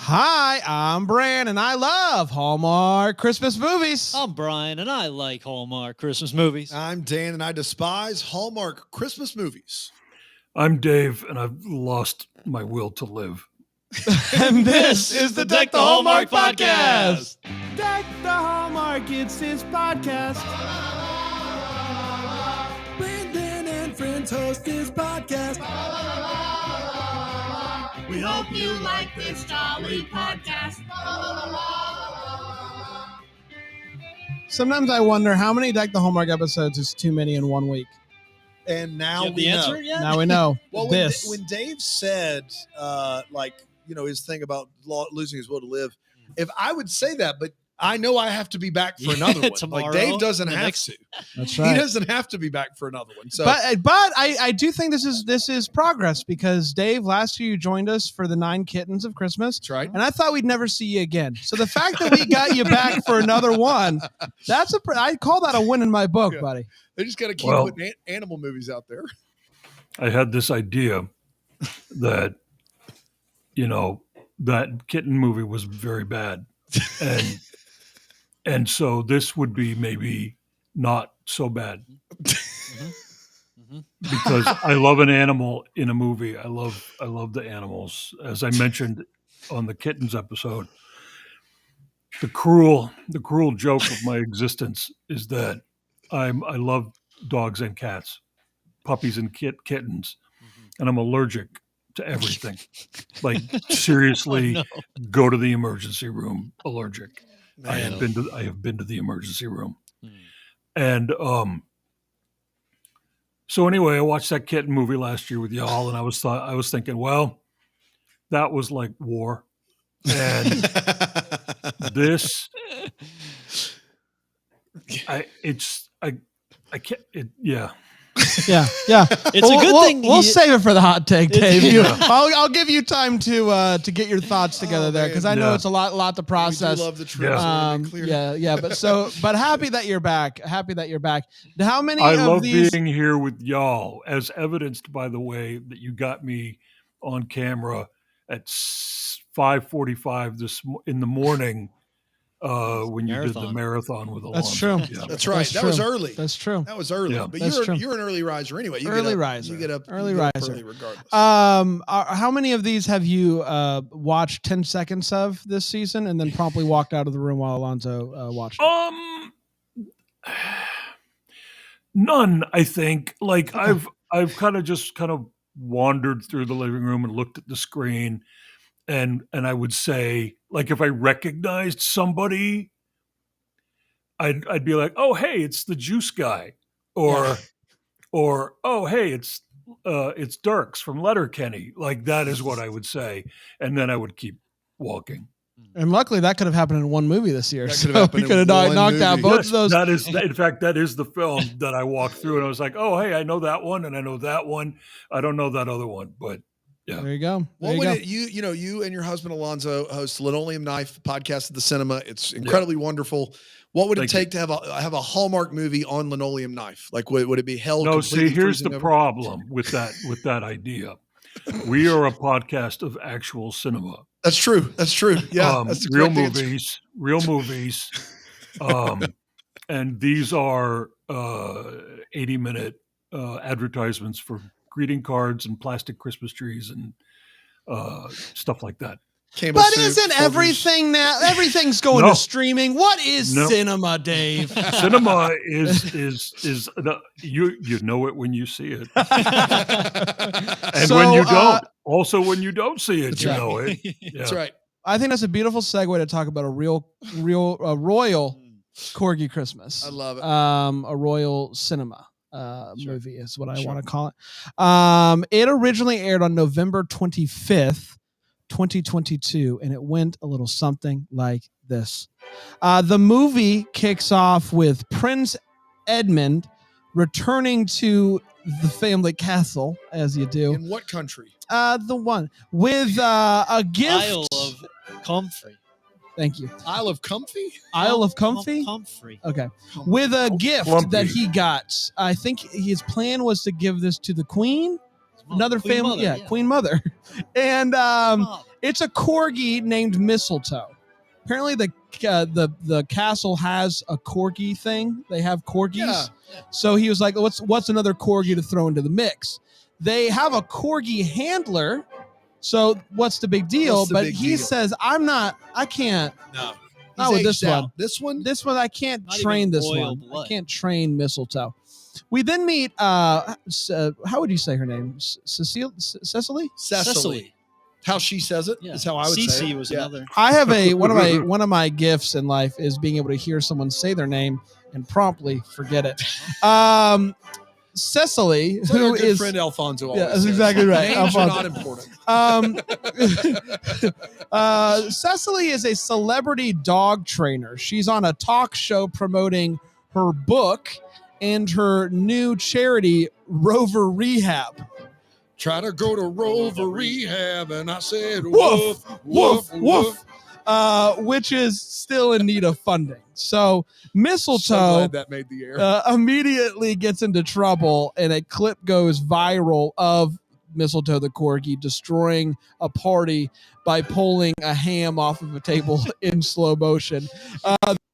Hi, I'm Bran, and I love Hallmark Christmas movies. I'm Brian, and I like Hallmark Christmas movies. I'm Dan, and I despise Hallmark Christmas movies. I'm Dave, and I've lost my will to live. And this is the Deck the Hallmark podcast. Deck the Hallmark, it's his podcast. Brandon and friends host his podcast. We hope you like this jolly podcast. Sometimes I wonder how many Deck the Hallmark episodes is too many in 1 week. And now You have we the know. answer yet? Now we know. Well, this. when Dave said, his thing about losing his will to live, if I would say that, but I know I have to be back for another one. Tomorrow, Like Dave doesn't the have next- to. That's right. He doesn't have to be back for another one. So, But I do think this is progress because Dave, last year you joined us for the 9 Kittens of Christmas. that's right. And I thought we'd never see you again. So the fact that we got you back for another one, I call that a win in my book, Yeah. buddy. They just got to keep Well- putting animal movies out there. I had this idea that, that kitten movie was very bad. And so this would be maybe not so bad because I love an animal in a movie. I love the animals. As I mentioned on the kittens episode, the cruel joke of my existence is that I love dogs and cats, puppies and kittens, and I'm allergic to everything. Like seriously, go to the emergency room allergic. I have been to the emergency room. And so anyway, I watched that kitten movie last year with y'all, and I was thinking, well, that was like war. And this I can't yeah. Yeah. It's a good thing We'll save it for the hot take, Dave. Yeah. I'll give you time to get your thoughts together there because I know Yeah. it's a lot to process. We do love the truth. Yeah. But happy that you're back. How many I of love these? being here with y'all, as evidenced by the way that you got me on camera at 5:45 in the morning when you did the marathon with Alonzo. That's true. Yeah. That's right. That's that was true. early. That's true. That was early. Yeah. But That's true. you're an early riser anyway. You Early get up, riser. You get up Early you get up riser. early regardless. How many of these have you watched 10 seconds of this season and then promptly walked out of the room while Alonzo watched it? None, I think. Like I've kind of wandered through the living room and looked at the screen, and I would say, like, if I recognized somebody, I'd be like, oh hey, it's the juice guy, or oh hey, it's Dirks from Letterkenny. Like that is what I would say, and then I would keep walking. And luckily, that could have happened in one movie this year. That So could have happened we could have in one knocked out movie. both Yes, of those. that is, in fact, that is the film that I walked through, and I was like, "Oh, hey, I know that one, and I know that one. I don't know that other one, but yeah." There you go. There What you would go. you and your husband Alonzo host Linoleum Knife podcast at the cinema. It's incredibly wonderful. What would it Thank take to have a Hallmark movie on Linoleum Knife? Like would it be held? No, see, completely here's freezing the over? problem with that idea. We are a podcast of actual cinema. That's true. That's true. Yeah, that's the real correct answer. real movies, and these are 80-minute advertisements for greeting cards and plastic Christmas trees and stuff like that. Campbell But soup, isn't Folgers. everything now? Everything's going No. to streaming. What is No. cinema, Dave? Cinema is the, you know it when you see it, and So, when you don't. Also, when you don't see it, you right. know it. That's Yeah. right. I think that's a beautiful segue to talk about a royal Corgi Christmas. I love it. A royal cinema movie is what I want to call it. It originally aired on November 25th, 2022, and it went a little something like this. The movie kicks off with Prince Edmund returning to the family castle, as you do. In what country? The one with a gift. Isle of Comfrey. Thank you. Isle of Comfy? Isle of Comfy. Comfrey. Okay. With a gift Clumpy. that he got. I think his plan was to give this to the Queen. Another Queen family. Mother, Queen Mother. And It's a corgi named Mistletoe. Apparently, the castle has a corgi thing. They have corgis. Yeah. So he was like, what's another corgi to throw into the mix? They have a corgi handler. So what's the big deal? But he says, I can't. No. Not with this out. one. This one? I can't Not train even this royal one. blood. I can't train Mistletoe. We then meet, how would you say her name? Cecily? Cecily. How she says it is how I would say it. Cece was another. I have one of my gifts in life is being able to hear someone say their name and promptly forget it. Cecily, It's who like our good is friend Alfonso. yeah, Always that's says. exactly right. Names are Alfonso. not important. Cecily is a celebrity dog trainer. She's on a talk show promoting her book and her new charity, Rover Rehab. Try to go to Rover Rehab, and I said, Woof, woof, woof, woof. Which is still in need of funding. So Mistletoe So glad that made the air. Immediately gets into trouble, and a clip goes viral of Mistletoe the corgi destroying a party by pulling a ham off of a table in slow motion.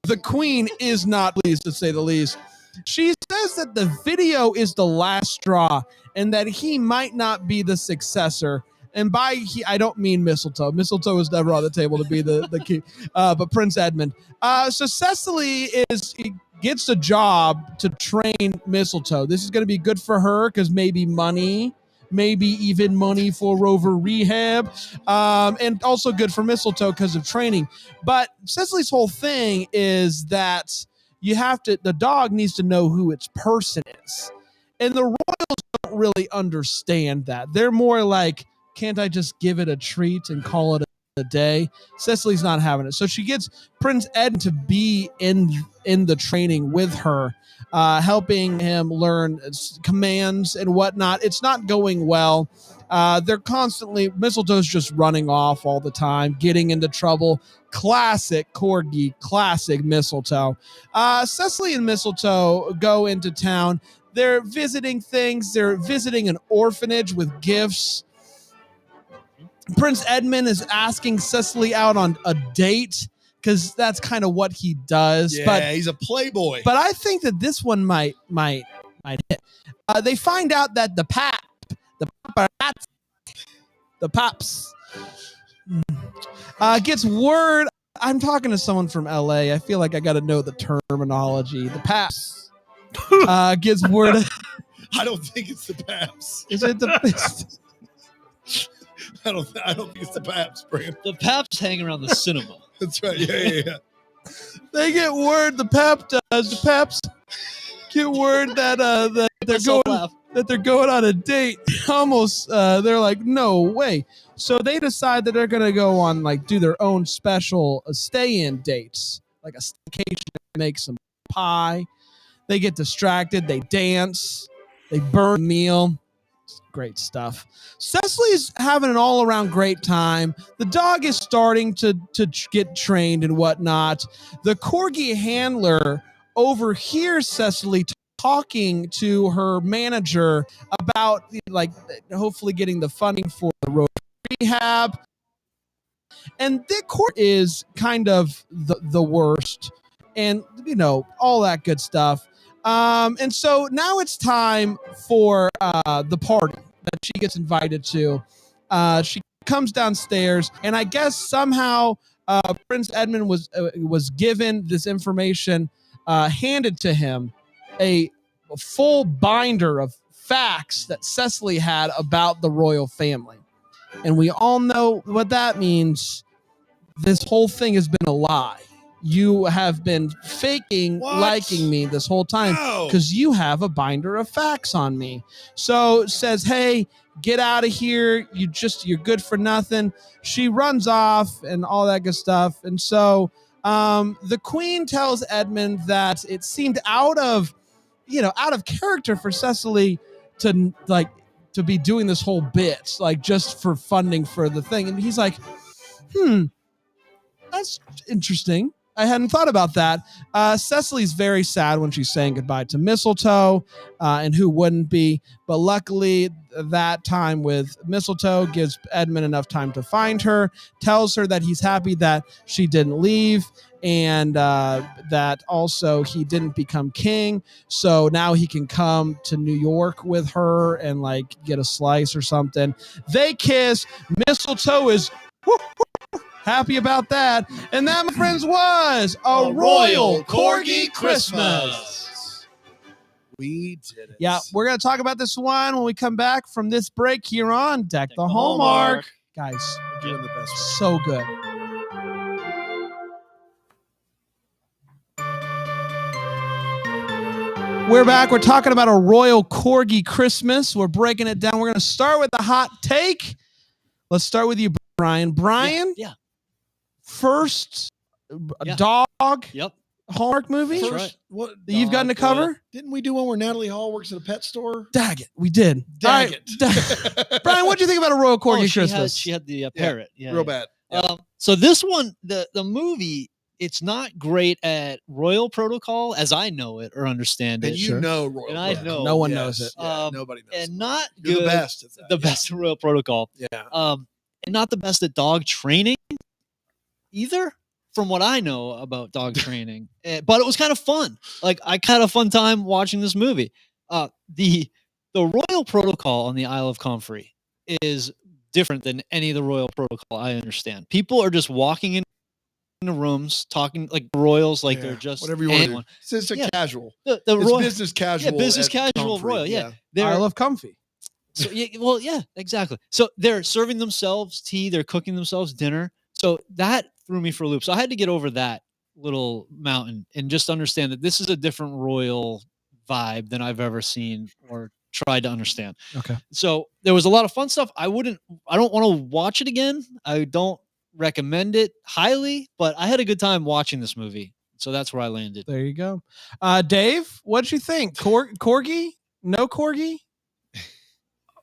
The queen is not pleased, to say the least. She says that the video is the last straw and that he might not be the successor. And by he, I don't mean Mistletoe. Mistletoe was never on the table to be the king, but Prince Edmund. So Cecily gets a job to train Mistletoe. This is going to be good for her because maybe even money for Rover Rehab, and also good for Mistletoe because of training. But Cecily's whole thing is that the dog needs to know who its person is. And the royals don't really understand that. They're more like, can't I just give it a treat and call it a day? Cecily's not having it. So she gets Prince Ed to be in the training with her, helping him learn commands and whatnot. It's not going well. They're constantly, Mistletoe's just running off all the time, getting into trouble. Classic Corgi, classic Mistletoe. Cecily and Mistletoe go into town. They're visiting things. They're visiting an orphanage with gifts. Prince Edmund is asking Cecily out on a date because that's kind of what he does. Yeah, but he's a playboy. But I think that this one might hit. They find out that the Paps gets word. I'm talking to someone from LA. I feel like I got to know the terminology. The Paps gets word. I don't think it's the Paps. Is it the? I don't think it's the Paps, Brand. The Paps hang around the cinema. That's right. Yeah. They get word. The Paps get word that they're going on a date. Almost, they're like, no way. So they decide that they're gonna go on do their own special stay-in dates, like a staycation. Make some pie. They get distracted. They dance. They burn a meal. Great stuff. Cecily's having an all-around great time. The dog is starting to get trained and whatnot. The corgi handler overhears Cecily talking to her manager about hopefully getting the funding for the road rehab. And the court is kind of the worst, and all that good stuff. And so now it's time for the party that she gets invited to. She comes downstairs, and I guess somehow Prince Edmund was given this information, handed to him, a full binder of facts that Cecily had about the royal family. And we all know what that means. This whole thing has been a lie. You have been faking liking me this whole time because you have a binder of facts on me. So says, hey, get out of here. You're good for nothing. She runs off and all that good stuff. And so the queen tells Edmund that it seemed out of character for Cecily to be doing this whole bit, just for funding for the thing. And he's like, that's interesting. I hadn't thought about that. Cecily's very sad when she's saying goodbye to Mistletoe, and who wouldn't be? But luckily, that time with Mistletoe gives Edmund enough time to find her, tells her that he's happy that she didn't leave, and that also he didn't become king. So now he can come to New York with her and like get a slice or something. They kiss. Mistletoe is happy about that. And that, my friends, was a Royal Corgi Christmas. We did it. Yeah, we're going to talk about this one when we come back from this break here on Deck the Hallmark. Guys, We're doing the best one. so good. We're back. We're talking about a Royal Corgi Christmas. We're breaking it down. We're going to start with the hot take. Let's start with you, Brian. Brian? Yeah. First Yeah. dog Yep. Hallmark movie That's right. What? that you've gotten to cover? Didn't we do one where Natalie Hall works at a pet store? Dag it. We did. Dag it. Brian, what do you think about a Royal Corgi Christmas? She had the parrot. Yeah. Real bad. So this one, the movie, it's not great at royal protocol as I know it or understand And it. you know Royal And I Protocol. know. No one knows it. Yeah, nobody knows. And not You're good. the best at that. The best at royal protocol. Yeah. And not the best at dog training either, from what I know about dog training. But it was kind of fun. Like I had a fun time watching this movie. The royal protocol on the Isle of Comfrey is different than any of the royal protocol I understand. People are just walking in the rooms talking like royals, like they're just whatever you want to do. It's just a casual. The It's royal, business casual. business at casual Comfrey, royal. Yeah, I love comfy. So yeah, exactly. So they're serving themselves tea, they're cooking themselves dinner. So that threw me for a loop. So I had to get over that little mountain and just understand that this is a different royal vibe than I've ever seen or tried to understand. Okay. So there was a lot of fun stuff. I don't want to watch it again. I don't recommend it highly, but I had a good time watching this movie. So that's where I landed. There you go. Dave, what'd you think? Corgi? No Corgi?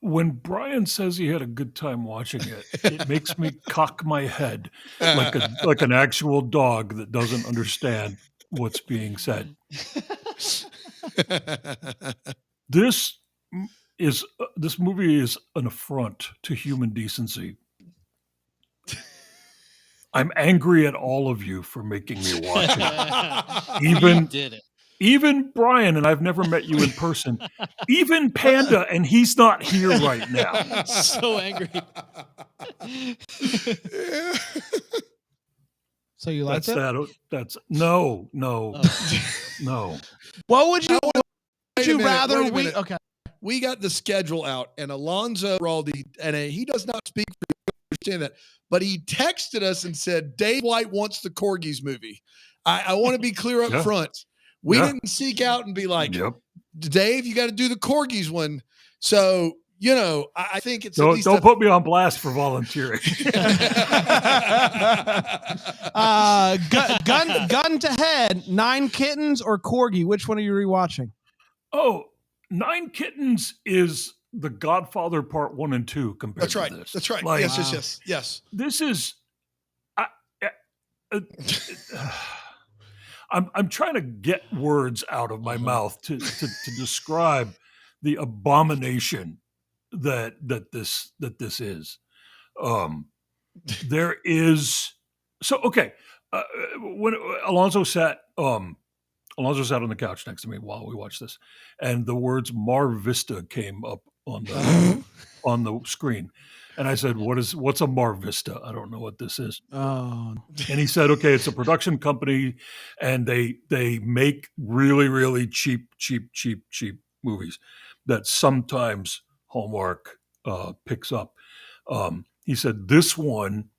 When Brian says he had a good time watching it, it makes me cock my head like an actual dog that doesn't understand what's being said. This movie is an affront to human decency. I'm angry at all of you for making me watch it. Even Brian, and I've never met you in person, even Panda, and he's not here right now. So angry. So you liked it? That's no. What would you rather wait a we minute. okay. We got the schedule out, and Alonzo Raldi, and he does not speak for you, I understand that, but he texted us and said, Dave White wants the Corgis movie. I want to be clear up front. We didn't seek out and be like, Dave, you got to do the Corgis one. So, I think it's don't put me on blast for volunteering. Gun to head, 9 Kittens or Corgi? Which one are you rewatching? Oh, 9 Kittens is The Godfather Part 1 and 2 compared to this. That's right. Like, yes. This is... I'm trying to get words out of my mouth to describe the abomination that this is. There is when Alonzo sat on the couch next to me while we watched this, and the words Mar Vista came up on the screen. And I said, what's a Mar Vista? I don't know what this is. Oh. And he said, okay, it's a production company, and they make really, really cheap movies that sometimes Hallmark picks up. He said, this one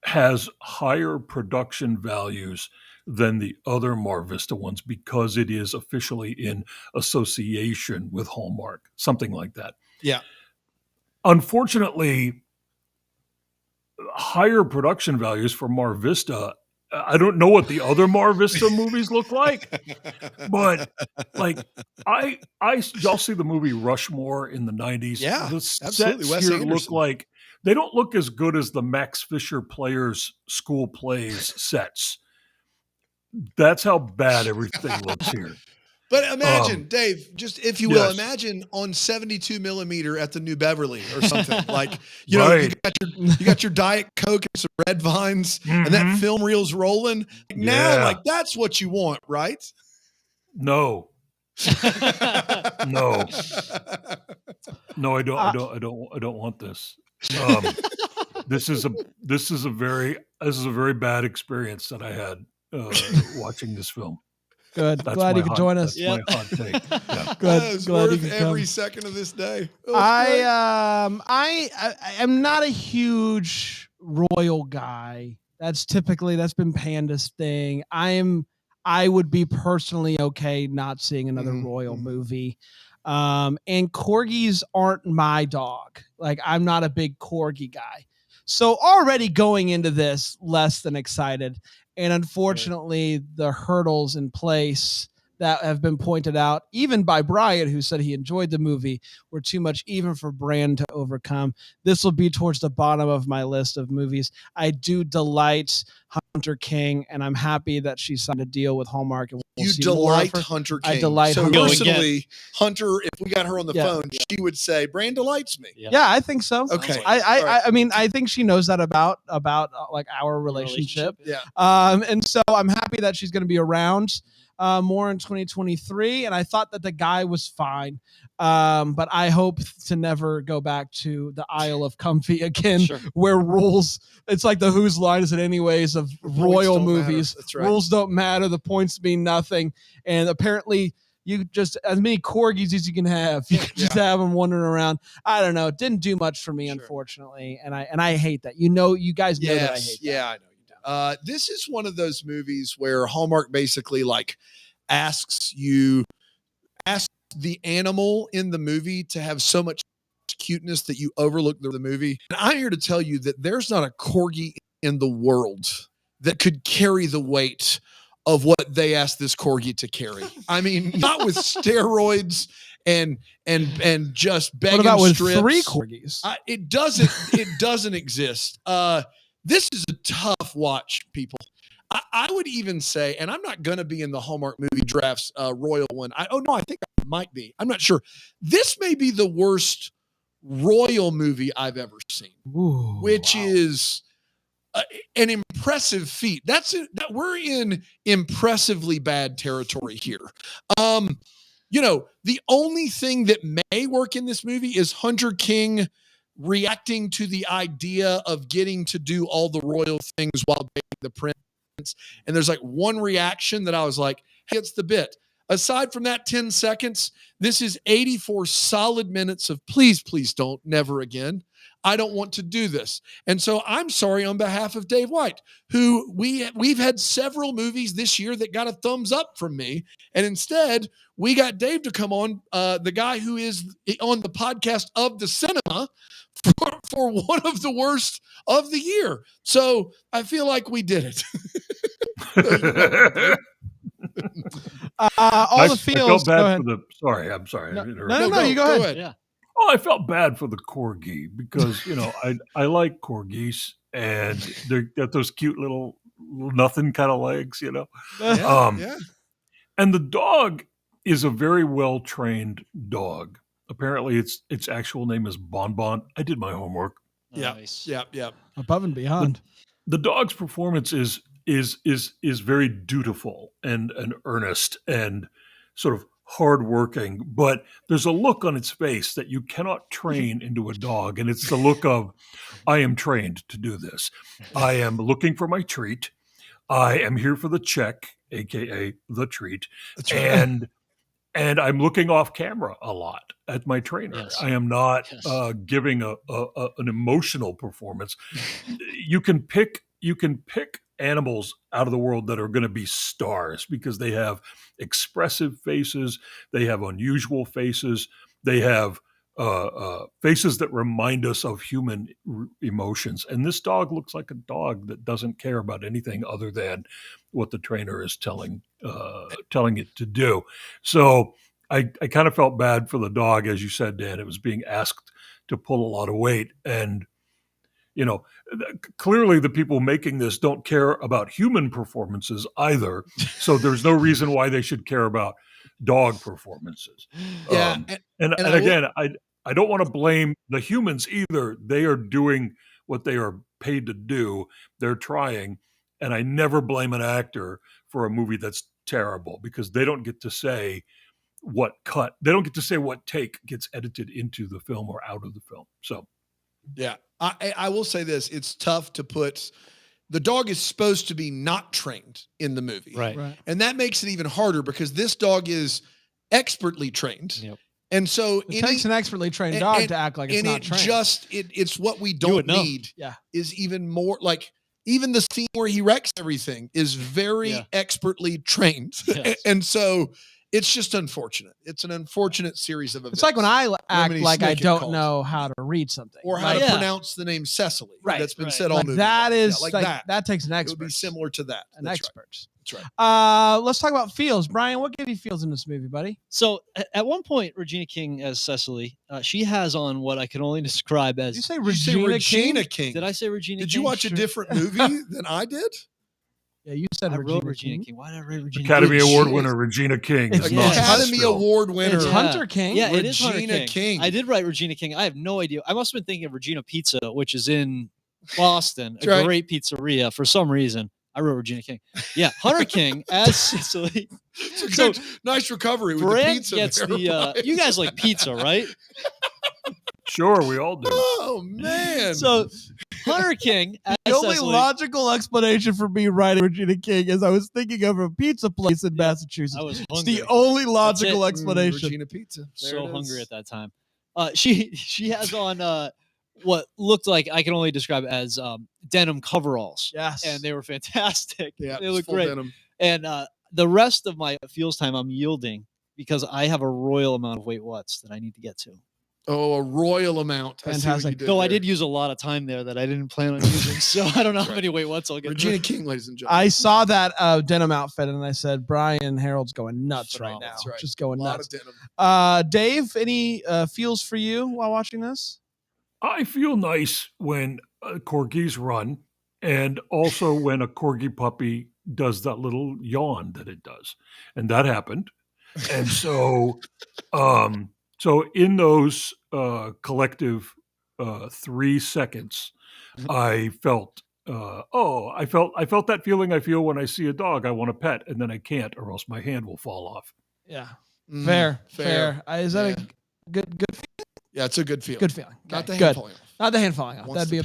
has higher production values than the other Mar Vista ones because it is officially in association with Hallmark, something like that. Yeah. Unfortunately, higher production values for Mar Vista. I don't know what the other Mar Vista movies look like, but like y'all see the movie Rushmore in the 90s. Yeah, the absolutely. sets Wes here Anderson. look like they don't look as good as the Max Fisher Players School Plays sets That's how bad everything looks here. But imagine, Dave, just if you will, yes. imagine on 72 millimeter at the New Beverly or something. Like, you Right. know, you got your Diet Coke and some Red Vines, and that film reel's rolling. Now, like, that's what you want, right? No. No. No, I don't want this. This is a very bad experience that I had watching this film. Good. Glad you could join us. That's my hot take. Yeah. Good. Glad worth every second of this day. I am not a huge royal guy. That's been Panda's thing. I would be personally okay not seeing another royal movie. And corgis aren't my dog. Like, I'm not a big corgi guy. So already going into this less than excited. And unfortunately, the hurdles in place that have been pointed out, even by Brian, who said he enjoyed the movie, were too much even for Brand to overcome. This will be towards the bottom of my list of movies. I do delight Hunter King, and I'm happy that she signed a deal with Hallmark. And you delight Hunter King. I delight so Hunter. Personally, Hunter, if we got her on the phone, she would say, Brand delights me. Yeah, I think so. Okay. I mean, I think she knows that about like our relationship. Yeah. And so I'm happy that she's going to be around more in 2023. And I thought that the guy was fine. But I hope to never go back to the Isle of Comfy again, where rules, it's like the Whose Line Is It Anyways of royal movies. That's right. Rules don't matter. The points mean nothing. And apparently you just, as many corgis as you can have, you can just have them wandering around. I don't know. It didn't do much for me, unfortunately. And I hate that. You guys know that I hate that. Yeah, I know you do. This is one of those movies where Hallmark basically like asks the animal in the movie to have so much cuteness that you overlook the movie. And I'm here to tell you that there's not a corgi in the world that could carry the weight of what they asked this corgi to carry. I mean, not with steroids and just begging strips. What about strips. with 3 corgis? It doesn't exist. This is a tough watch, people. I would even say, and I'm not going to be in the Hallmark movie drafts royal one. I think I might be. I'm not sure. This may be the worst royal movie I've ever seen, which is an impressive feat. We're in impressively bad territory here. The only thing that may work in this movie is Hunter King reacting to the idea of getting to do all the royal things while being the prince. And there's like one reaction that I was like, hey, it's the bit. Aside from that 10 seconds, this is 84 solid minutes of please don't, never again. I don't want to do this. And so I'm sorry on behalf of Dave White, who we've had several movies this year that got a thumbs up from me. And instead, we got Dave to come on, the guy who is on the podcast of the cinema for one of the worst of the year. So I feel like we did it. All the feels. I'm sorry. No, you go ahead. Yeah. Oh, I felt bad for the corgi because, I like corgis and they got those cute little nothing kind of legs, Yeah. And the dog is a very well-trained dog. Apparently its actual name is Bonbon. I did my homework. Nice. Yeah. Above and beyond. The dog's performance is very dutiful and earnest and sort of hardworking, but there's a look on its face that you cannot train into a dog, and it's the look of, I am trained to do this. I am looking for my treat. I am here for the check, aka the treat, That's right. and I'm looking off camera a lot at my trainer. Yes. I am not giving an emotional performance. You can pick animals out of the world that are going to be stars because they have expressive faces, they have unusual faces, they have faces that remind us of human emotions. And this dog looks like a dog that doesn't care about anything other than what the trainer is telling it to do. So I kind of felt bad for the dog, as you said, Dan. It was being asked to pull a lot of weight, and clearly the people making this don't care about human performances either. So there's no reason why they should care about dog performances. Yeah. And again, I don't want to blame the humans either. They are doing what they are paid to do. They're trying. And I never blame an actor for a movie that's terrible, because they don't get to say they don't get to say what take gets edited into the film or out of the film. So, yeah, I will say this. It's tough to put, the dog is supposed to be not trained in the movie. Right. And that makes it even harder because this dog is expertly trained. Yep. And so it takes an expertly trained dog to act like it's not trained. It's what we don't need is even more like, even the scene where he wrecks everything is very expertly trained. Yes. And so it's just unfortunate. It's an unfortunate series of events. It's like when I act like I don't know how to read something. Or how to pronounce the name Cecily. Right. That's been said all movie. That is like that. That takes an expert. It would be similar to that. An expert. That's right. Let's talk about feels. Brian, what gave you feels in this movie, buddy? So at one point, Regina King as Cecily, she has on what I can only describe as. Did you say Regina King? Did I say Regina King? Did you watch a different movie than I did? Yeah, you said Regina King. Why did I write Regina Academy Award winner Regina King. Academy Award winner. It's Hunter King. Yeah, it is Regina Hunter King. I did write Regina King. I have no idea. I must have been thinking of Regina Pizza, which is in Boston, a great pizzeria. For some reason, I wrote Regina King. Yeah, Hunter King as Cecily. So nice recovery with the pizza. Gets you guys like pizza, right? Sure, we all do. Oh man! So Hunter King. The only logical explanation for me writing Regina King is I was thinking of a pizza place in Massachusetts. I was it's the only logical explanation. Regina Pizza. So hungry at that time. She has on what looked like, I can only describe it as denim coveralls. Yes, and they were fantastic. Yeah, they look great. Denim. And the rest of my feels time, I'm yielding because I have a royal amount of wait whats that I need to get to. Oh, a royal amount. Fantastic. Though I did use a lot of time there that I didn't plan on using, so I don't know how many wait whats I'll get. Regina King, ladies and gentlemen. I saw that denim outfit and I said, Brian Harold's going nuts right now. Right. Just going nuts. A lot of denim. Dave, any feels for you while watching this? I feel nice when corgis run, and also when a corgi puppy does that little yawn that it does, and that happened. And so, so in those collective 3 seconds, I felt I felt that feeling I feel when I see a dog I want to pet and then I can't, or else my hand will fall off. Yeah, fair. Is that a good feeling? Yeah, it's a good feeling. Good feeling. Not the hand falling off. Not the hand falling off. That'd be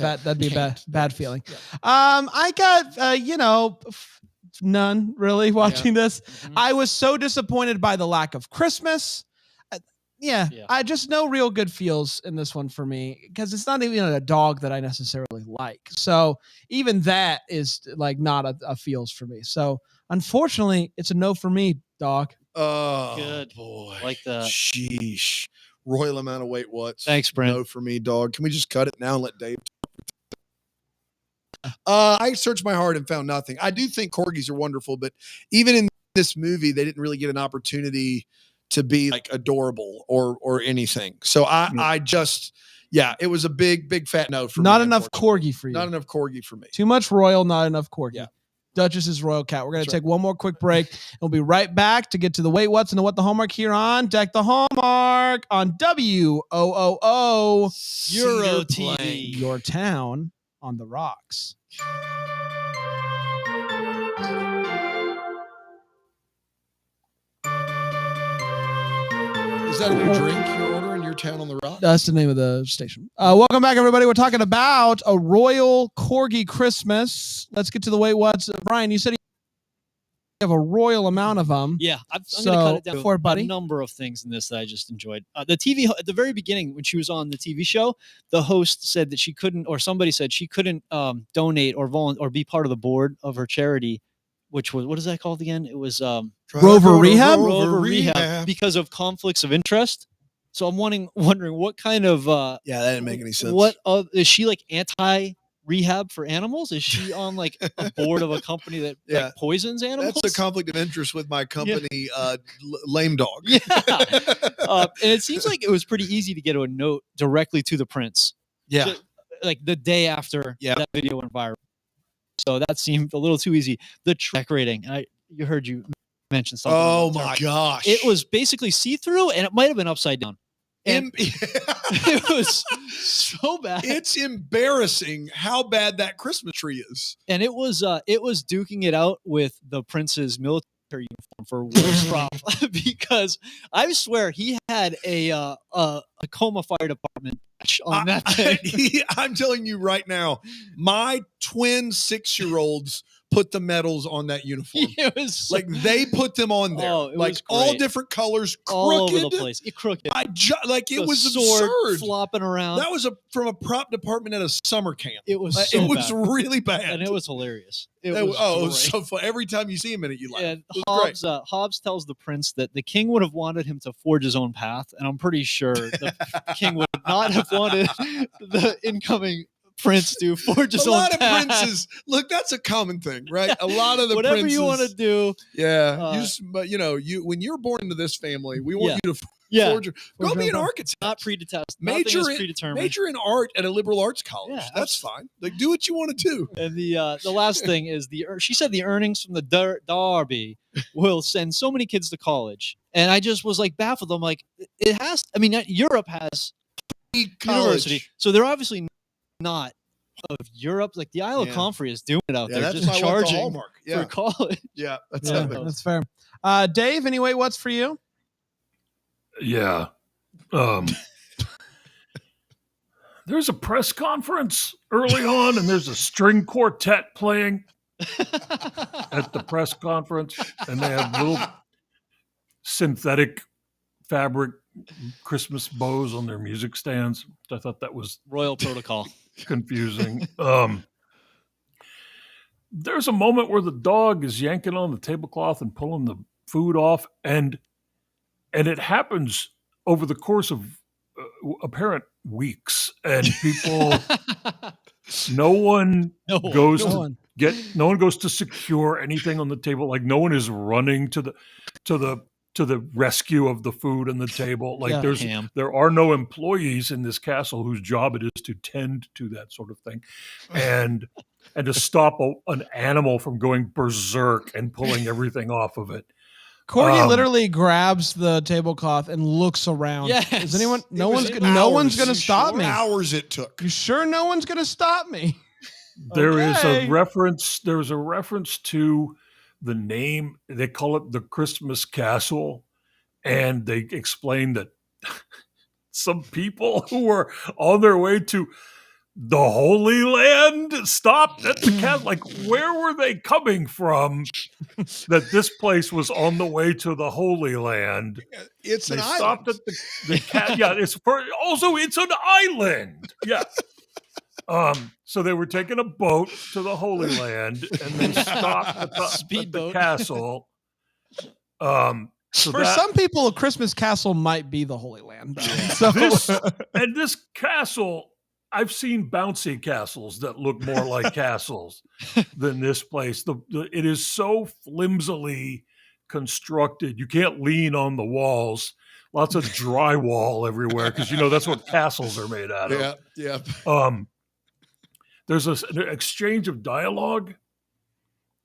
a bad feeling. Yeah. I got none really watching this. Mm-hmm. I was so disappointed by the lack of Christmas. I just no real good feels in this one for me because it's not even a dog that I necessarily like. So even that is like not a feels for me. So unfortunately, it's a no for me, dog. Oh, good boy, like that. Sheesh. Royal amount of wait whats. Thanks, Brent. No for me, dog. Can we just cut it now and let Dave talk? I searched my heart and found nothing. I do think corgis are wonderful, but even in this movie, they didn't really get an opportunity to be like adorable or anything. So I just, it was a big fat no for me. Not enough corgi for you. Not enough corgi for me. Too much royal, not enough corgi. Yeah. Duchess's Royal Cat. We're going to take one more quick break. And we'll be right back to get to the Wait What's and the What the Hallmark here on Deck the Hallmark on WOOO Euro TV. Your town on the rocks. Is that a new drink you're ordering? Your town on the rocks? That's the name of the station. Welcome back, everybody. We're talking about a royal corgi Christmas. Let's get to the Wait What's. Brian, you said you have a royal amount of them. Yeah, I'm going to cut it down for buddy. A number of things in this that I just enjoyed. The TV at the very beginning when she was on the TV show, the host said that she couldn't, or somebody said she couldn't donate or be part of the board of her charity, which was, what is that called again? It was Rover Rehab? Rover Rehab because of conflicts of interest. So I'm wondering what kind of that didn't make any sense. What is she like anti-rehab for animals? Is she on like a board of a company that like, poisons animals? That's a conflict of interest with my company, Lame Dog. Yeah, and it seems like it was pretty easy to get a note directly to the prince. Yeah. like the day after that video went viral. So that seemed a little too easy. The decorating, you heard you mention something. Oh my gosh! It was basically see-through, and it might have been upside down. And it was so bad. It's embarrassing how bad that Christmas tree is. And it was duking it out with the prince's military uniform for worst prop, because I swear he had a Tacoma Fire Department on that thing. I'm telling you right now, my twin 6-year-olds put the medals on that uniform. It was like they put them on there, like all different colors, all over the place. Crooked. It was sword absurd, flopping around. That was from a prop department at a summer camp. It was it was really bad, and it was hilarious. It was so fun. Every time you see him in it, you laugh. And Hobbs tells the prince that the king would have wanted him to forge his own path, and I'm pretty sure the king would not have wanted the incoming prince to forge his own path. A lot of princes, look, that's a common thing, right? A lot of the whatever princes, you want to do. Yeah, but when you're born into this family, we want you to forge. Go be an architect. Not predetermined. Major in art at a liberal arts college. Yeah, that's fine. Like, do what you want to do. And the last thing is she said the earnings from the derby will send so many kids to college, and I just was like baffled. I'm like, it has. I mean, Europe has university, so they're obviously not of Europe. Like the Isle of Comfrey is doing it out there, that's just charging Hallmark. for college. Yeah, that's fair. Dave, anyway, what's for you? Yeah. There's a press conference early on, and there's a string quartet playing at the press conference, and they have little synthetic fabric Christmas bows on their music stands. I thought that was royal protocol. Confusing. There's a moment where the dog is yanking on the tablecloth and pulling the food off, and it happens over the course of apparent weeks, and people no one goes to secure anything on the table. Like no one is running to the rescue of the food on the table. Like there are no employees in this castle whose job it is to tend to that sort of thing, and to stop an animal from going berserk and pulling everything off of it. Corgi literally grabs the tablecloth and looks around. Yes. Is anyone? No one's going to stop me. Hours it took. You sure no one's going to stop me? There is a reference. There's a reference to the name. They call it the Christmas Castle, and they explain that some people who were on their way to the Holy Land stopped at the castle. Like, where were they coming from that this place was on the way to the Holy Land? It's an island. Stopped at the yeah, it's an island. Yeah. So they were taking a boat to the Holy Land, and they stopped at the castle. For some people, a Christmas castle might be the Holy Land. This castle, I've seen bouncy castles that look more like castles than this place. It is so flimsily constructed. You can't lean on the walls. Lots of drywall everywhere because that's what castles are made out of. Yeah. There's an exchange of dialogue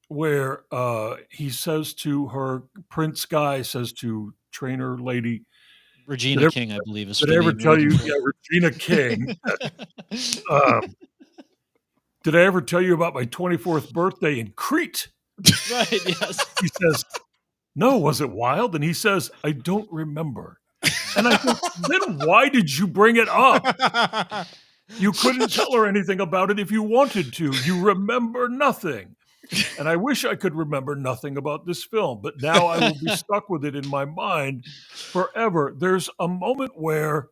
where he says to her, Prince Guy says to trainer lady, Regina King, I believe is. Did I ever tell you? Yeah, Regina King. Did I ever tell you about my 24th birthday in Crete? Right. Yes. He says, "No, was it wild?" And he says, "I don't remember." And I think, then why did you bring it up? You couldn't tell her anything about it if you wanted to. You remember nothing. And I wish I could remember nothing about this film, but now I will be stuck with it in my mind forever. There's a moment where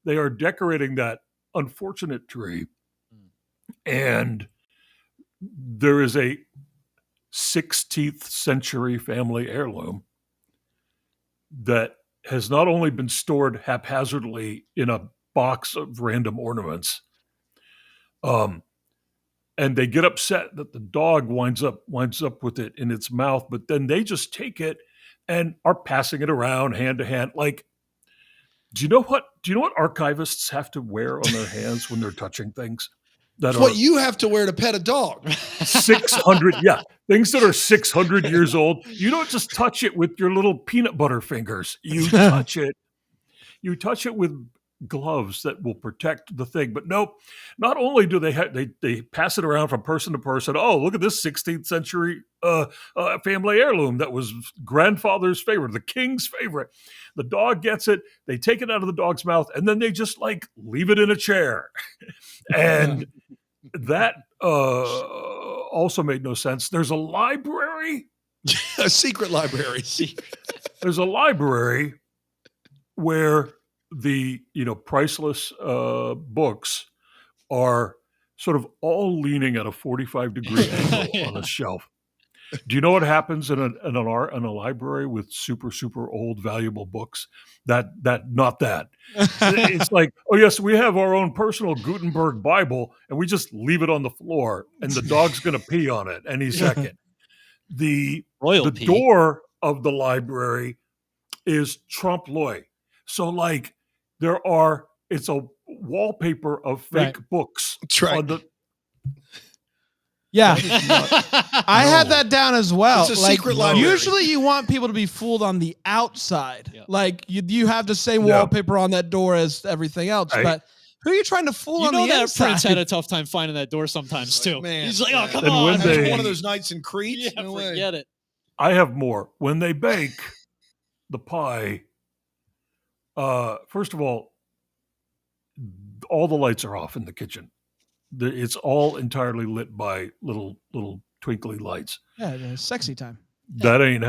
they are decorating that unfortunate tree, and there is a 16th century family heirloom that has not only been stored haphazardly in a box of random ornaments, and they get upset that the dog winds up with it in its mouth, but then they just take it and are passing it around hand to hand. Like, do you know what archivists have to wear on their hands when they're touching things? that It's are what you have to wear to pet a dog. 600. Yeah, things that are 600 years old. You don't just touch it with your little peanut butter fingers. You touch it. You touch it with gloves that will protect the thing. But nope. Not only do they pass it around from person to person. Oh, look at this 16th century family heirloom that was grandfather's favorite, the king's favorite. The dog gets it. They take it out of the dog's mouth, and then they just like leave it in a chair. And that also made no sense. There's a library, A secret library. there's a library where the priceless books are sort of all leaning at a 45-degree angle on a shelf. Do you know what happens in a library with super old valuable books? Not that. It's like, oh yes, we have our own personal Gutenberg Bible, and we just leave it on the floor, and the dog's going to pee on it any second. The door of the library is trompe l'oeil. So like it's a wallpaper of fake books. That's right. On the Yeah, I had that down as well. It's a like, secret library. Usually you want people to be fooled on the outside. Yeah. Like you have the same wallpaper on that door as everything else. Right. But who are you trying to fool on the that inside? Prince had a tough time finding that door sometimes too. Man, he's like, oh, come And on. when That was they- one of those nights in Crete. Yeah, No way. forget it. I have more. When they bake the pie, first of all the lights are off in the kitchen. It's all entirely lit by little twinkly lights. Yeah, sexy time. That ain't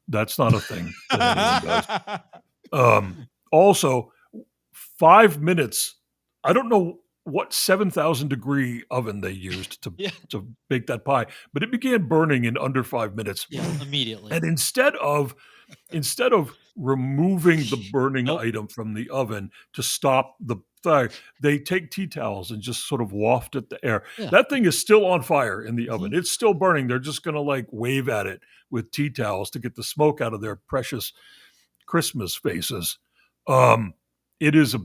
that's not a thing that anyone does. Also, 5 minutes. I don't know what 7,000 degree oven they used to bake that pie, but it began burning in under 5 minutes. Yeah, immediately. And instead of removing the burning item from the oven to stop the fire, they take tea towels and just sort of waft at the air. Yeah. That thing is still on fire in the oven. It's still burning. They're just going to like wave at it with tea towels to get the smoke out of their precious Christmas faces. It is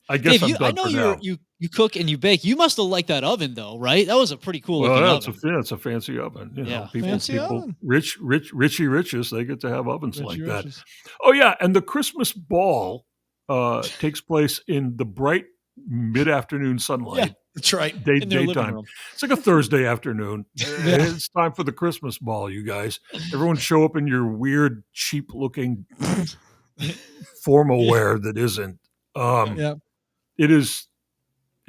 I guess Dave, I'm done for now. you cook and you bake. You must have liked that oven though, right? That was a pretty cool looking oven. It's a fancy oven. You know, people, Fancy oven. richy riches, they get to have ovens like that. Riches. Oh yeah, and the Christmas ball takes place in the bright mid-afternoon sunlight. That's right. In their living Daytime. room. It's like a Thursday afternoon. It's time for the Christmas ball, you guys. Everyone show up in your weird, cheap-looking formal wear that isn't. It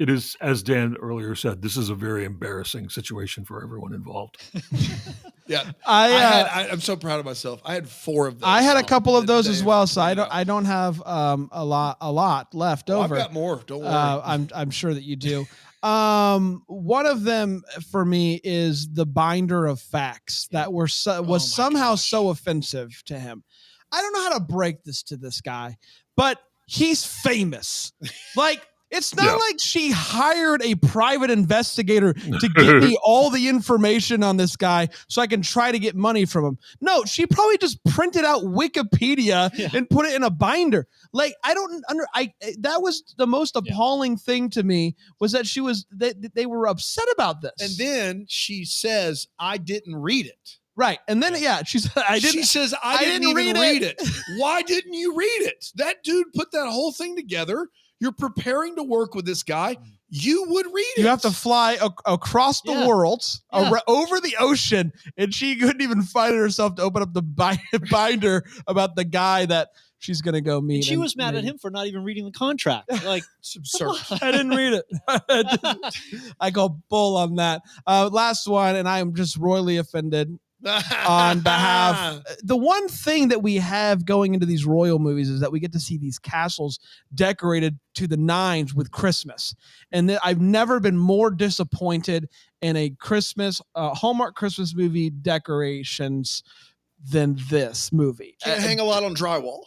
is, as Dan earlier said, this is a very embarrassing situation for everyone involved. Yeah, I'm so proud of myself. I had 4 of those. I had a couple of those Day as of- well, so I don't have a lot left Oh, over. I've got more. Don't worry. I'm sure that you do. One of them for me is the binder of facts that was somehow so offensive to him. I don't know how to break this to this guy, but he's famous. Like, it's not like she hired a private investigator to give me all the information on this guy so I can try to get money from him. No, she probably just printed out Wikipedia and put it in a binder. Like, that was the most appalling thing to me, was that they were upset about this. And then she says, I didn't read it. Right. And then, she said, She says, I didn't even read it. Why didn't you read it? That dude put that whole thing together. You're preparing to work with this guy. You would read it. You have to fly across the world, over the ocean, and she couldn't even find herself to open up the binder about the guy that she's going to go meet. And she was mad at him for not even reading the contract. Like, It's absurd. I didn't read it. I go bull on that. Last one, and I am just royally offended. On behalf, the one thing that we have going into these royal movies is that we get to see these castles decorated to the nines with Christmas, and I've never been more disappointed in a Christmas Hallmark Christmas movie decorations than this movie. Can't hang a lot on drywall.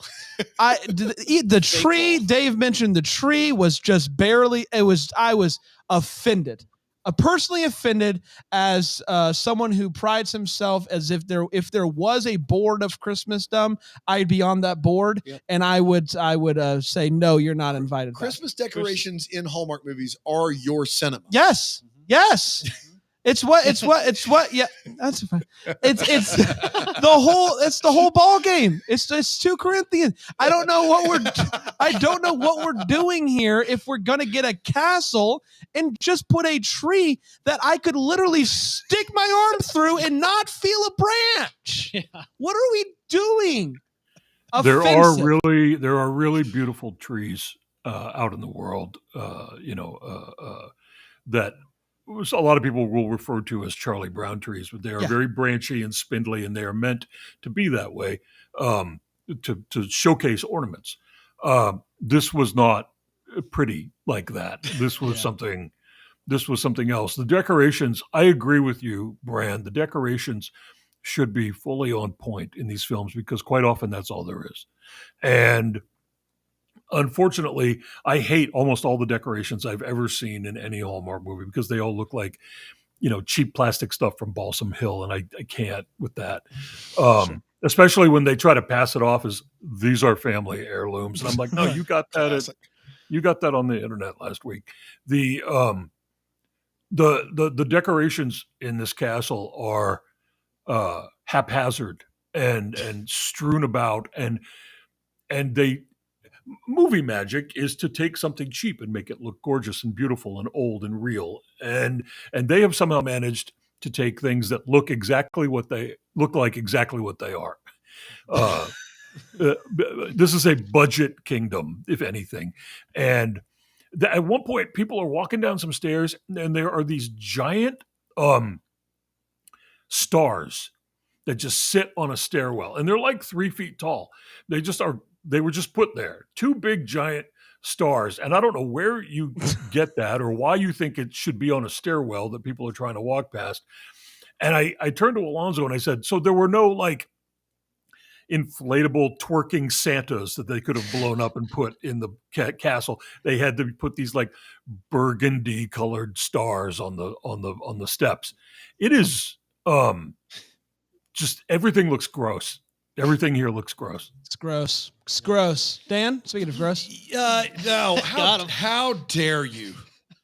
The tree, Dave mentioned the tree was just barely. I was offended personally offended as someone who prides himself as if there was a board of Christmasdom, I'd be on that board, and I would say no, you're not invited. Christmas decorations in Hallmark movies are your cinema. Yes, yes. It's what yeah, that's fine. It's the whole ball game. It's 2 Corinthians. I don't know what we're doing here if we're gonna get a castle and just put a tree that I could literally stick my arm through and not feel a branch. Yeah. What are we doing? There are really beautiful trees out in the world, that a lot of people will refer to as Charlie Brown trees, but they are very branchy and spindly, and they are meant to be that way, to showcase ornaments. This was not pretty like that. This was something. This was something else. The decorations, I agree with you, Bran. The decorations should be fully on point in these films because quite often that's all there is. And unfortunately, I hate almost all the decorations I've ever seen in any Hallmark movie because they all look like, cheap plastic stuff from Balsam Hill, and I can't with that. Especially when they try to pass it off as these are family heirlooms, and I'm like, no, you got that. You got that on the internet last week. The decorations in this castle are haphazard and strewn about, and they. Movie magic is to take something cheap and make it look gorgeous and beautiful and old and real. And they have somehow managed to take things that look exactly what they are. This is a budget kingdom, if anything. And at one point, people are walking down some stairs, and there are these giant stars that just sit on a stairwell, and they're like 3 feet tall. They were just put there, 2 big giant stars. And I don't know where you get that or why you think it should be on a stairwell that people are trying to walk past. And I turned to Alonzo and I said, so there were no like inflatable twerking Santas that they could have blown up and put in the castle. They had to put these like burgundy colored stars on the steps. It is just everything looks gross. Everything here looks gross. It's gross. It's gross. Dan, speaking of gross. No. How dare you?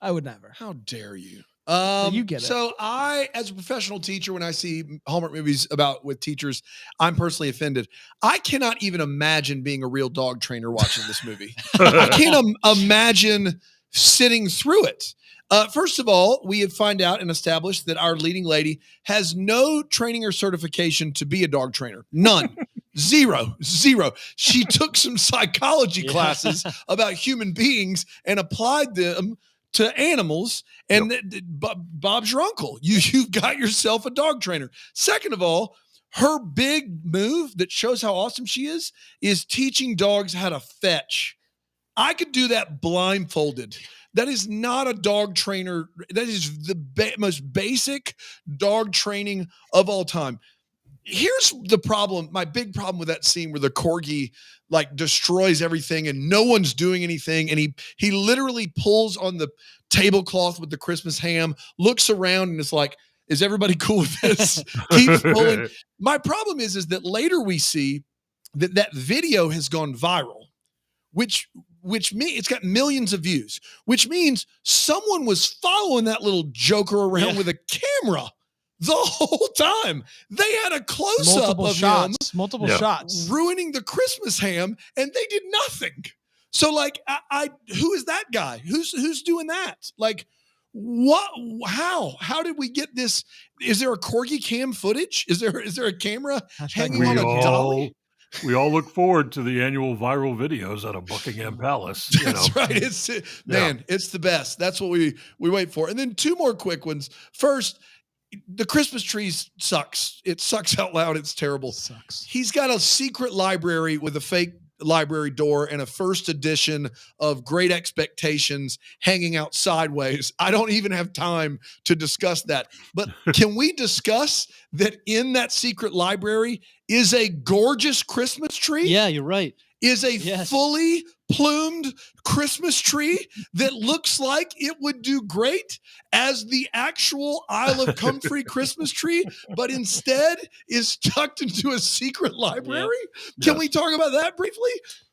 I would never. How dare you? You get it. So I, as a professional teacher, when I see Hallmark movies with teachers, I'm personally offended. I cannot even imagine being a real dog trainer watching this movie. I can't imagine sitting through it. First of all, we had find out and established that our leading lady has no training or certification to be a dog trainer. None. Zero. She took some psychology classes about human beings and applied them to animals. And Bob's your uncle. You've got yourself a dog trainer. Second of all, her big move that shows how awesome she is teaching dogs how to fetch. I could do that blindfolded. That is not a dog trainer. That is the most basic dog training of all time. Here's the problem. My big problem with that scene where the Corgi like destroys everything and no one's doing anything. And he literally pulls on the tablecloth with the Christmas ham, looks around and is like, is everybody cool with this? Keeps pulling. My problem is that later we see that video has gone viral, which means it's got millions of views, which means someone was following that little joker around with a camera the whole time. They had a close-up of multiple shots, ruining the Christmas ham, and they did nothing. So, like, who is that guy? Who's doing that? Like, what? How did we get this? Is there a Corgi cam footage? Is there a camera hanging on a dolly? We all look forward to the annual viral videos out of Buckingham Palace. That's right. It's the best. That's what we wait for. And then 2 more quick ones. First, the Christmas tree sucks. It sucks out loud. It's terrible. It sucks. He's got a secret library with a fake library door and a first edition of Great Expectations hanging out sideways. I don't even have time to discuss that. But can we discuss that in that secret library is a gorgeous Christmas tree? Yeah, you're right. is a fully plumed Christmas tree that looks like it would do great as the actual Isle of Comfrey Christmas tree, but instead is tucked into a secret library. Can we talk about that briefly?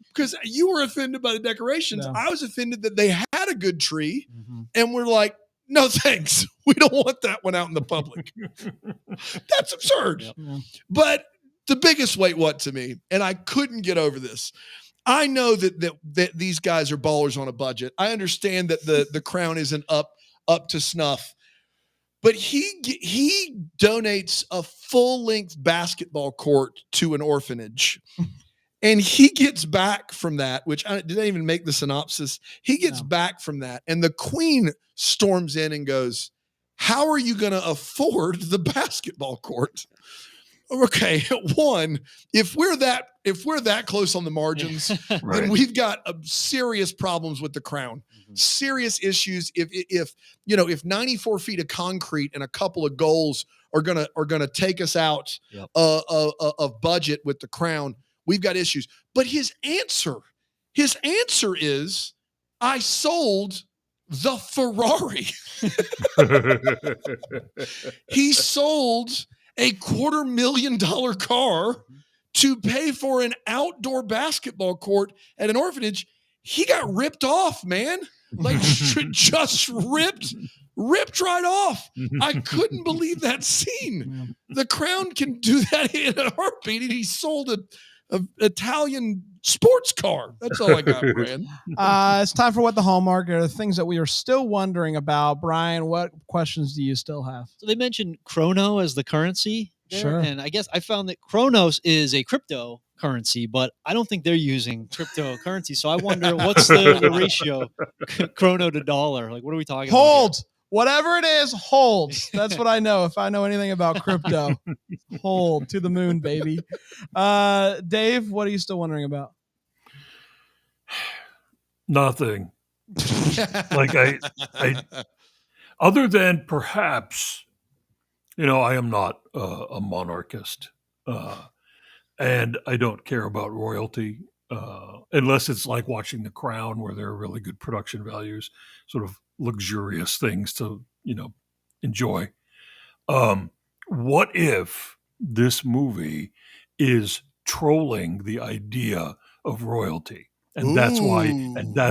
Because you were offended by the decorations. I was offended that they had a good tree and we're like, no, thanks. We don't want that one out in the public. That's absurd. But the biggest wait what to me, and I couldn't get over this. I know that these guys are ballers on a budget. I understand that the crown isn't up to snuff, but he donates a full-length basketball court to an orphanage. And he gets back from that, which I didn't even make the synopsis. He gets back from that, and the queen storms in and goes, "How are you going to afford the basketball court?" Okay, one, if we're that close on the margins, then we've got serious problems with the crown. Serious issues. If 94 feet of concrete and a couple of goals are gonna take us out of budget with the crown, we've got issues. But his answer is, I sold the Ferrari. He sold a $250,000 car to pay for an outdoor basketball court at an orphanage. He got ripped off, man. Like just ripped right off. I couldn't believe that scene. The crown can do that in a heartbeat, and he sold an Italian sports car. That's all I got, Brian. It's time for What the Hallmark are the things that we are still wondering about. Brian, what questions do you still have? So they mentioned chrono as the currency there, sure. And I guess I found that Chronos is a cryptocurrency, but I don't think they're using cryptocurrency. So I wonder what's the ratio chrono to dollar? Like, what are we talking about? Whatever it is, holds. That's what I know. If I know anything about crypto, hold to the moon, baby. Dave, what are you still wondering about? Nothing. Like I other than perhaps, I am not a monarchist, and I don't care about royalty unless it's like watching The Crown, where there are really good production values, sort of luxurious things to enjoy. What if this movie is trolling the idea of royalty? And that's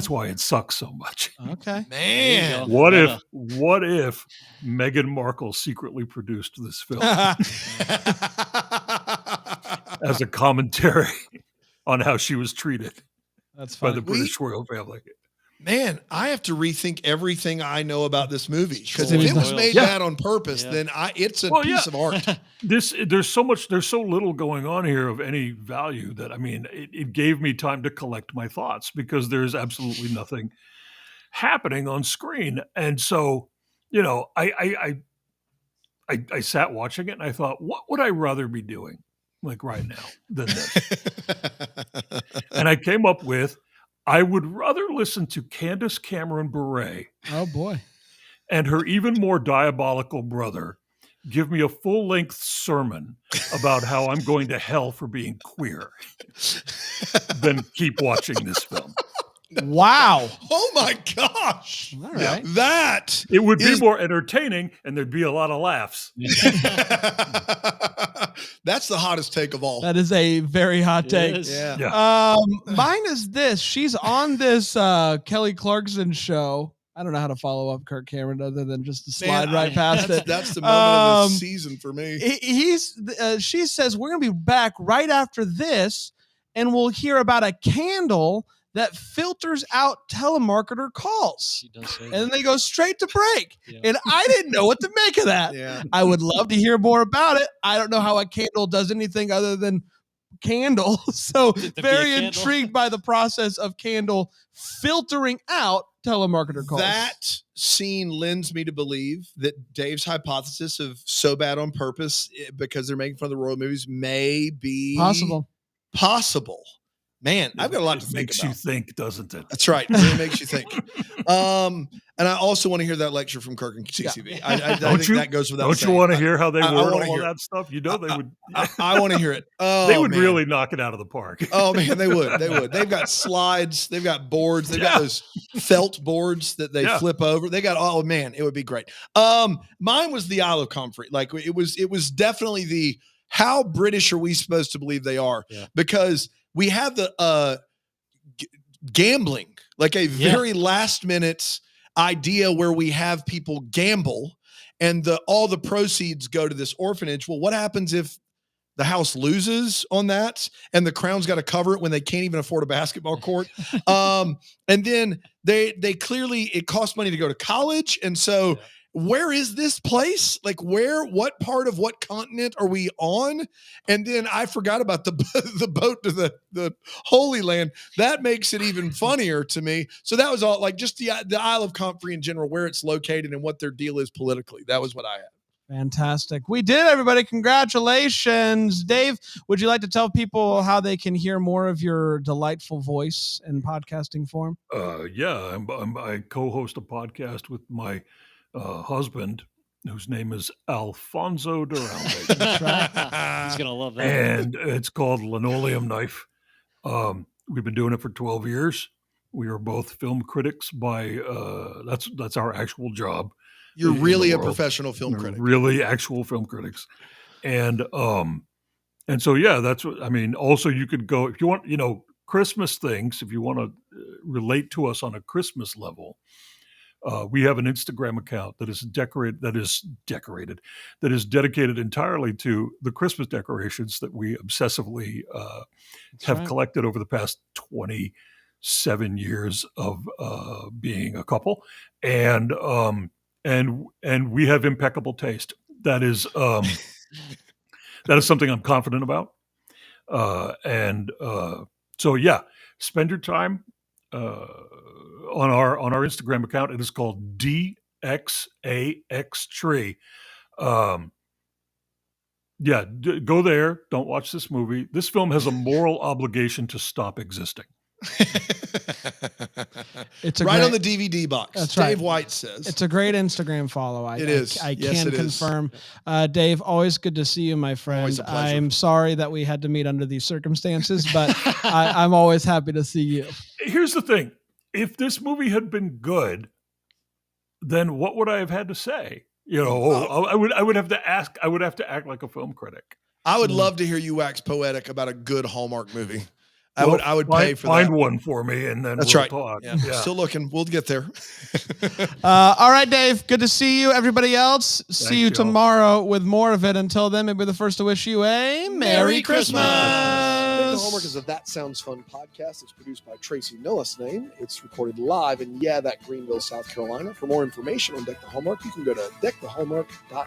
why it sucks so much. Okay. Man. What if Meghan Markle secretly produced this film as a commentary on how she was treated by the British royal family? Man, I have to rethink everything I know about this movie, because if it was made bad on purpose, then it's a piece of art. There's so little going on here of any value that, it gave me time to collect my thoughts, because there's absolutely nothing happening on screen. And so, I sat watching it and I thought, what would I rather be doing like right now than this? And I came up with, I would rather listen to Candace Cameron Bure. Oh, boy. And her even more diabolical brother give me a full-length sermon about how I'm going to hell for being queer than keep watching this film. Wow. Oh, my gosh. All right. It would be more entertaining, and there'd be a lot of laughs. That's the hottest take of all. That is a very hot take. Yeah. Mine is this. She's on this Kelly Clarkson show. I don't know how to follow up Kirk Cameron other than just to slide past it. That's the moment of the season for me. She says, we're going to be back right after this, and we'll hear about a candle that filters out telemarketer calls. She does say and that. then they go straight to break. Yeah. And I didn't know what to make of that. Yeah. I would love to hear more about it. I don't know how a candle does anything other than candle. So very intrigued by the process of candle filtering out telemarketer calls. That scene lends me to believe that Dave's hypothesis of so bad on purpose because they're making fun of the royal movies may be possible. Man, I've got a lot to think makes about. you think, doesn't it? That's right. It really makes you think. And I also want to hear that lecture from Kirk and CCV. I think that goes without saying. Don't you want to hear how they word all hear of that stuff? You know they would. I want to hear it. Oh, they would really knock it out of the park. Oh man, they would. They would. They've got slides. They've got boards. They've got those felt boards that they flip over. They got. Oh man, it would be great. Mine was the Isle of Comfrey. Like it was definitely the how British are we supposed to believe they are? Yeah. Because we have the gambling, like a very last minute idea where we have people gamble and all the proceeds go to this orphanage. Well, what happens if the house loses on that and the Crown's got to cover it when they can't even afford a basketball court? And then they clearly, it costs money to go to college. And so where is this place? Like what part of what continent are we on? And then I forgot about the boat to the Holy Land. That makes it even funnier to me. So that was all, like, just the Isle of Comfrey in general, where it's located and what their deal is politically. That was what I had. Fantastic. We did, everybody. Congratulations. Dave, would you like to tell people how they can hear more of your delightful voice in podcasting form? I co-host a podcast with my husband, whose name is Alfonso Duralde. That's right. He's gonna love that. And it's called Linoleum Knife. We've been doing it for 12 years. We are both film critics by that's our actual job. You're really a professional film critic. Really actual film critics. And so that's what I mean. Also, you could go if you want, Christmas things, if you want to relate to us on a Christmas level. We have an Instagram account that is dedicated entirely to the Christmas decorations that we obsessively have collected over the past 27 years of being a couple, and we have impeccable taste. That is something I'm confident about, so spend your time on our Instagram account. It is called DXAXtree. Go there. Don't watch this movie. This film has a moral obligation to stop existing. It's on the DVD box. That's Dave right. White says it's a great Instagram follow. It is. I can confirm. Dave, always good to see you, my friend. Always a pleasure. I'm sorry that we had to meet under these circumstances, but I'm always happy to see you. Here's the thing. If this movie had been good, then what would I have had to say? I would have to ask. I would have to act like a film critic. I would love to hear you wax poetic about a good Hallmark movie. I would pay for that. Find one for me, and then we'll talk. Yeah. Still looking. We'll get there. All right, Dave. Good to see you. Everybody else, see you tomorrow with more of it. Until then, maybe we're the first to wish you a Merry Christmas. The Hallmark is a That Sounds Fun podcast. It's produced by Tracy Name. It's recorded live in that Greenville, South Carolina. For more information on Deck the Hallmark, you can go to deckthehallmark.com.